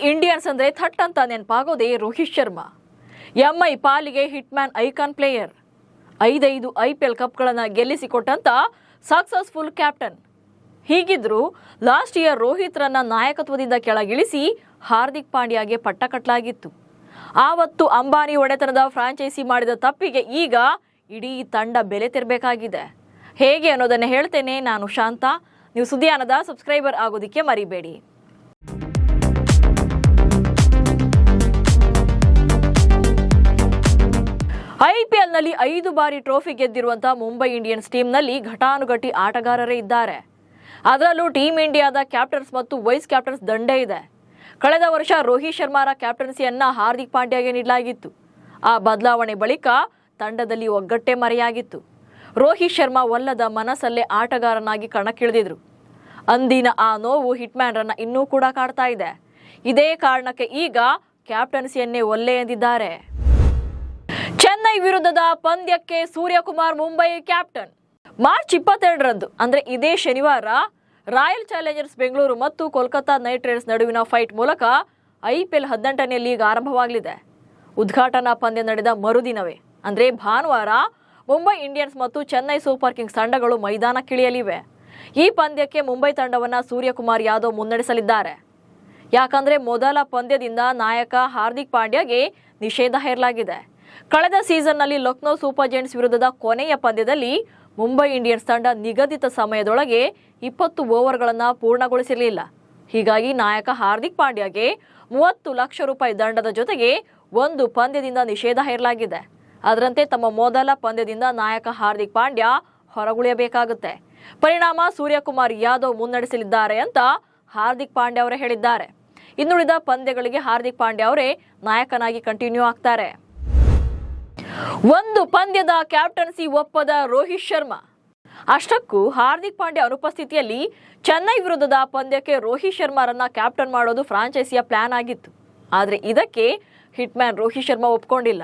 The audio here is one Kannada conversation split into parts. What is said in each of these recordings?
ಇಂಡಿಯನ್ಸ್ ಅಂದ್ರೆ ಥಟ್ ಅಂತ ನೆನಪಾಗೋದೇ ರೋಹಿತ್ ಶರ್ಮಾ. ಎಂಐ ಪಾಲಿಗೆ ಹಿಟ್ಮ್ಯಾನ್ ಐಕಾನ್ ಪ್ಲೇಯರ್. 5 IPL ಕಪ್ಗಳನ್ನು ಗೆಲ್ಲಿಸಿಕೊಟ್ಟಂತ ಸಕ್ಸಸ್ಫುಲ್ ಕ್ಯಾಪ್ಟನ್. ಹೀಗಿದ್ರೂ ಲಾಸ್ಟ್ ಇಯರ್ ರೋಹಿತ್ರನ್ನ ನಾಯಕತ್ವದಿಂದ ಕೆಳಗಿಳಿಸಿ ಹಾರ್ದಿಕ್ ಪಾಂಡ್ಯಾಗೆ ಪಟ್ಟ ಕಟ್ಟಲಾಗಿತ್ತು. ಆವತ್ತು ಅಂಬಾನಿ ಒಡೆತನದ ಫ್ರಾಂಚೈಸಿ ಮಾಡಿದ ತಪ್ಪಿಗೆ ಈಗ ಇಡೀ ತಂಡ ಬೆಲೆ ತೆರಬೇಕಾಗಿದೆ. ಹೇಗೆ ಅನ್ನೋದನ್ನ ಹೇಳ್ತೇನೆ. ನಾನು ಶಾಂತ. ನೀವು ಸುದ್ದಿಯಾನದ ಸಬ್ಸ್ಕ್ರೈಬರ್ ಆಗೋದಿಕ್ಕೆ ಮರಿಬೇಡಿ. IPLನಲ್ಲಿ 5 ಬಾರಿ ಟ್ರೋಫಿ ಗೆದ್ದಿರುವಂತಹ ಮುಂಬೈ ಇಂಡಿಯನ್ಸ್ ಟೀಮ್ನಲ್ಲಿ ಘಟಾನುಘಟಿ ಆಟಗಾರರೇ ಇದ್ದಾರೆ. ಅದರಲ್ಲೂ ಟೀಮ್ ಇಂಡಿಯಾದ ಕ್ಯಾಪ್ಟನ್ಸ್ ಮತ್ತು ವೈಸ್ ಕ್ಯಾಪ್ಟನ್ಸ್ ದಂಡೇ ಇದೆ. ಕಳೆದ ವರ್ಷ ರೋಹಿತ್ ಶರ್ಮಾರ ಕ್ಯಾಪ್ಟನ್ಸಿಯನ್ನ ಹಾರ್ದಿಕ್ ಪಾಂಡ್ಯಾಗೆ ನೀಡಲಾಗಿತ್ತು. ಆ ಬದಲಾವಣೆ ಬಳಿಕ ತಂಡದಲ್ಲಿ ಒಗ್ಗಟ್ಟೆ ಮರೆಯಾಗಿತ್ತು. ರೋಹಿತ್ ಶರ್ಮಾ ಒಲ್ಲದ ಮನಸ್ಸಲ್ಲೇ ಆಟಗಾರನಾಗಿ ಕಣಕ್ಕಿಳಿದಿದ್ರು. ಅಂದಿನ ಆ ನೋವು ಹಿಟ್ಮ್ಯಾನ್ರನ್ನ ಇನ್ನೂ ಕೂಡ ಕಾಡ್ತಾ ಇದೆ. ಇದೇ ಕಾರಣಕ್ಕೆ ಈಗ ಕ್ಯಾಪ್ಟನ್ಸಿಯನ್ನೇ ಒಲ್ಲೆ ಎಂದಿದ್ದಾರೆ. ಚೆನ್ನೈ ವಿರುದ್ಧದ ಪಂದ್ಯಕ್ಕೆ ಸೂರ್ಯಕುಮಾರ್ ಮುಂಬೈ ಕ್ಯಾಪ್ಟನ್. ಮಾರ್ಚ್ 22ರಂದು ಅಂದ್ರೆ ಇದೇ ಶನಿವಾರ ರಾಯಲ್ ಚಾಲೆಂಜರ್ಸ್ ಬೆಂಗಳೂರು ಮತ್ತು ಕೋಲ್ಕತಾ ನೈಟ್ ರೈಡರ್ಸ್ ನಡುವಿನ ಫೈಟ್ ಮೂಲಕ IPL 18ನೇ ಲೀಗ್ ಆರಂಭವಾಗಲಿದೆ. ಉದ್ಘಾಟನಾ ಪಂದ್ಯ ನಡೆದ ಮರುದಿನವೇ ಅಂದ್ರೆ ಭಾನುವಾರ ಮುಂಬೈ ಇಂಡಿಯನ್ಸ್ ಮತ್ತು ಚೆನ್ನೈ ಸೂಪರ್ ಕಿಂಗ್ಸ್ ತಂಡಗಳು ಮೈದಾನಕ್ಕಿಳಿಯಲಿವೆ. ಈ ಪಂದ್ಯಕ್ಕೆ ಮುಂಬೈ ತಂಡವನ್ನ ಸೂರ್ಯಕುಮಾರ್ ಯಾದವ್ ಮುನ್ನಡೆಸಲಿದ್ದಾರೆ. ಯಾಕಂದ್ರೆ ಮೊದಲ ಪಂದ್ಯದಿಂದ ನಾಯಕ ಹಾರ್ದಿಕ್ ಪಾಂಡ್ಯಾಗೆ ನಿಷೇಧ ಹೇರಲಾಗಿದೆ. ಕಳೆದ ಸೀಸನ್ನಲ್ಲಿ ಲಕ್ನೋ ಸೂಪರ್ ಜೈಂಟ್ಸ್ ವಿರುದ್ಧದ ಕೊನೆಯ ಪಂದ್ಯದಲ್ಲಿ ಮುಂಬೈ ಇಂಡಿಯನ್ಸ್ ತಂಡ ನಿಗದಿತ ಸಮಯದೊಳಗೆ 20 ಓವರ್ಗಳನ್ನು ಪೂರ್ಣಗೊಳಿಸಿರಲಿಲ್ಲ. ಹೀಗಾಗಿ ನಾಯಕ ಹಾರ್ದಿಕ್ ಪಾಂಡ್ಯಾಗೆ 30 ಲಕ್ಷ ರೂಪಾಯಿ ದಂಡದ ಜೊತೆಗೆ 1 ಪಂದ್ಯದಿಂದ ನಿಷೇಧ ಹೇರಲಾಗಿದೆ. ಅದರಂತೆ ತಮ್ಮ ಮೊದಲ ಪಂದ್ಯದಿಂದ ನಾಯಕ ಹಾರ್ದಿಕ್ ಪಾಂಡ್ಯ ಹೊರಗುಳಿಯಬೇಕಾಗುತ್ತೆ. ಪರಿಣಾಮ ಸೂರ್ಯಕುಮಾರ್ ಯಾದವ್ ಮುನ್ನಡೆಸಲಿದ್ದಾರೆ ಅಂತ ಹಾರ್ದಿಕ್ ಪಾಂಡ್ಯ ಅವರೇ ಹೇಳಿದ್ದಾರೆ. ಇನ್ನುಳಿದ ಪಂದ್ಯಗಳಿಗೆ ಹಾರ್ದಿಕ್ ಪಾಂಡ್ಯ ಅವರೇ ನಾಯಕನಾಗಿ ಕಂಟಿನ್ಯೂ ಆಗ್ತಾರೆ. 1 ಪಂದ್ಯದ ಕ್ಯಾಪ್ಟನ್ಸಿ ಒಪ್ಪದ ರೋಹಿತ್ ಶರ್ಮಾ. ಅಷ್ಟಕ್ಕೂ ಹಾರ್ದಿಕ್ ಪಾಂಡ್ಯ ಅನುಪಸ್ಥಿತಿಯಲ್ಲಿ ಚೆನ್ನೈ ವಿರುದ್ಧದ ಪಂದ್ಯಕ್ಕೆ ರೋಹಿತ್ ಶರ್ಮಾರನ್ನ ಕ್ಯಾಪ್ಟನ್ ಮಾಡೋದು ಫ್ರಾಂಚೈಸಿಯ ಪ್ಲಾನ್ ಆಗಿತ್ತು. ಆದರೆ ಇದಕ್ಕೆ ಹಿಟ್ಮ್ಯಾನ್ ರೋಹಿತ್ ಶರ್ಮಾ ಒಪ್ಕೊಂಡಿಲ್ಲ.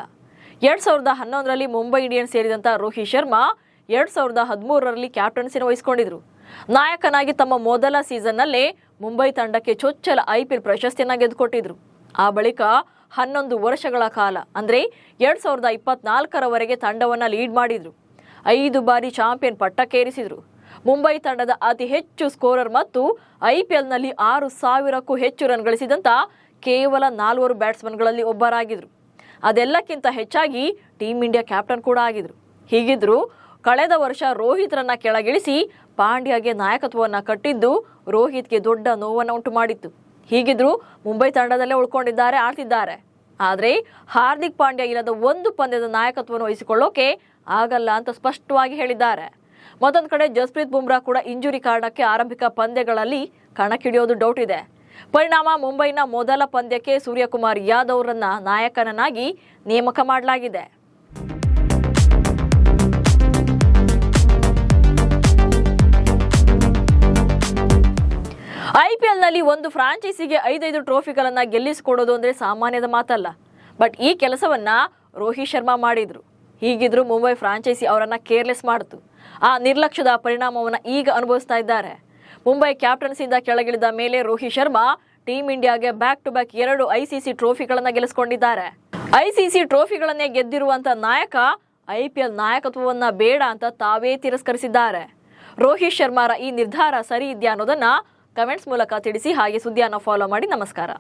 2011ರಲ್ಲಿ ಮುಂಬೈ ಇಂಡಿಯನ್ಸ್ ಸೇರಿದಂತ ರೋಹಿತ್ ಶರ್ಮಾ 2013ರಲ್ಲಿ ಕ್ಯಾಪ್ಟನ್ಸಿನ ವಹಿಸಿಕೊಂಡಿದ್ರು. ನಾಯಕನಾಗಿ ತಮ್ಮ ಮೊದಲ ಸೀಸನ್ನಲ್ಲೇ ಮುಂಬೈ ತಂಡಕ್ಕೆ ಚೊಚ್ಚಲ IPL ಪ್ರಶಸ್ತಿಯನ್ನ ಗೆದ್ದುಕೊಟ್ಟಿದ್ರು. ಆ ಬಳಿಕ 11 ವರ್ಷಗಳ ಕಾಲ ಅಂದ್ರೆ 2024ರವರೆಗೆ ತಂಡವನ್ನ ಲೀಡ್ ಮಾಡಿದ್ರು. 5 ಬಾರಿ ಚಾಂಪಿಯನ್ ಪಟ್ಟಕ್ಕೇರಿಸಿದ್ರು. ಮುಂಬೈ ತಂಡದ ಅತಿ ಹೆಚ್ಚು ಸ್ಕೋರರ್ ಮತ್ತು IPLನಲ್ಲಿ 6,000ಕ್ಕೂ ಹೆಚ್ಚು ರನ್ ಗಳಿಸಿದಂತ ಕೇವಲ 4 ಬ್ಯಾಟ್ಸ್ಮನ್ಗಳಲ್ಲಿ ಒಬ್ಬರಾಗಿದ್ರು. ಅದೆಲ್ಲಕ್ಕಿಂತ ಹೆಚ್ಚಾಗಿ ಟೀಮ್ ಇಂಡಿಯಾ ಕ್ಯಾಪ್ಟನ್ ಕೂಡ ಆಗಿದ್ರು. ಹೀಗಿದ್ರು ಕಳೆದ ವರ್ಷ ರೋಹಿತ್ರನ್ನ ಕೆಳಗಿಳಿಸಿ ಪಾಂಡ್ಯಾಗೆ ನಾಯಕತ್ವವನ್ನ ಕಟ್ಟಿದ್ದು ರೋಹಿತ್ಗೆ ದೊಡ್ಡ ನೋವನ್ನು ಉಂಟು ಮಾಡಿತ್ತು. ಹೀಗಿದ್ರು ಮುಂಬೈ ತಂಡದಲ್ಲೇ ಉಳ್ಕೊಂಡಿದ್ದಾರೆ, ಆಡ್ತಿದ್ದಾರೆ. ಆದರೆ ಹಾರ್ದಿಕ್ ಪಾಂಡ್ಯ ಇಲ್ಲದ 1 ಪಂದ್ಯದ ನಾಯಕತ್ವವನ್ನು ವಹಿಸಿಕೊಳ್ಳೋಕೆ ಆಗಲ್ಲ ಅಂತ ಸ್ಪಷ್ಟವಾಗಿ ಹೇಳಿದ್ದಾರೆ. ಮತ್ತೊಂದು ಕಡೆ ಜಸ್ಪ್ರೀತ್ ಬುಮ್ರಾ ಕೂಡ ಇಂಜುರಿ ಕಾರಣಕ್ಕೆ ಆರಂಭಿಕ ಪಂದ್ಯಗಳಲ್ಲಿ ಕಣಕ್ಕಿಳಿಯೋದು ಡೌಟ್ ಇದೆ. ಪರಿಣಾಮ ಮುಂಬೈನ ಮೊದಲ ಪಂದ್ಯಕ್ಕೆ ಸೂರ್ಯಕುಮಾರ್ ಯಾದವ್ ಅವರನ್ನ ನಾಯಕನನ್ನಾಗಿ ನೇಮಕ ಮಾಡಲಾಗಿದೆ. IPLನಲ್ಲಿ ಒಂದು ಫ್ರಾಂಚೈಸಿಗೆ 5 ಟ್ರೋಫಿಗಳನ್ನ ಗೆಲ್ಲಿಸಿಕೊಡೋದು ಅಂದ್ರೆ ಸಾಮಾನ್ಯದ ಮಾತಲ್ಲ. ಬಟ್ ಈ ಕೆಲಸವನ್ನ ರೋಹಿತ್ ಶರ್ಮಾ ಮಾಡಿದ್ರು. ಹೀಗಿದ್ರು ಮುಂಬೈ ಫ್ರಾಂಚೈಸಿ ಅವರನ್ನ ಕೇರ್ಲೆಸ್ ಮಾಡಿತು. ಆ ನಿರ್ಲಕ್ಷ್ಯದ ಪರಿಣಾಮವನ್ನ ಈಗ ಅನುಭವಿಸ್ತಾ ಇದ್ದಾರೆ. ಮುಂಬೈ ಕ್ಯಾಪ್ಟನ್ಸಿಯಿಂದ ಕೆಳಗಿಳಿದ ಮೇಲೆ ರೋಹಿತ್ ಶರ್ಮಾ ಟೀಮ್ ಇಂಡಿಯಾಗೆ ಬ್ಯಾಕ್ ಟು ಬ್ಯಾಕ್ 2 ICC ಟ್ರೋಫಿಗಳನ್ನ ಗೆಲ್ಲಿಸಿಕೊಂಡಿದ್ದಾರೆ. ICC ಟ್ರೋಫಿಗಳನ್ನೇ ಗೆದ್ದಿರುವಂತ ನಾಯಕ IPL ನಾಯಕತ್ವವನ್ನ ಬೇಡ ಅಂತ ತಾವೇ ತಿರಸ್ಕರಿಸಿದ್ದಾರೆ. ರೋಹಿತ್ ಶರ್ಮಾರ ಈ ನಿರ್ಧಾರ ಸರಿ ಇದೆಯಾ ಅನ್ನೋದನ್ನ ಕಮೆಂಟ್ಸ್ ಮೂಲಕ ತಿಳಿಸಿ. ಹಾಗೆ ಸುದ್ದಿಯನ್ನು ಫಾಲೋ ಮಾಡಿ. ನಮಸ್ಕಾರ.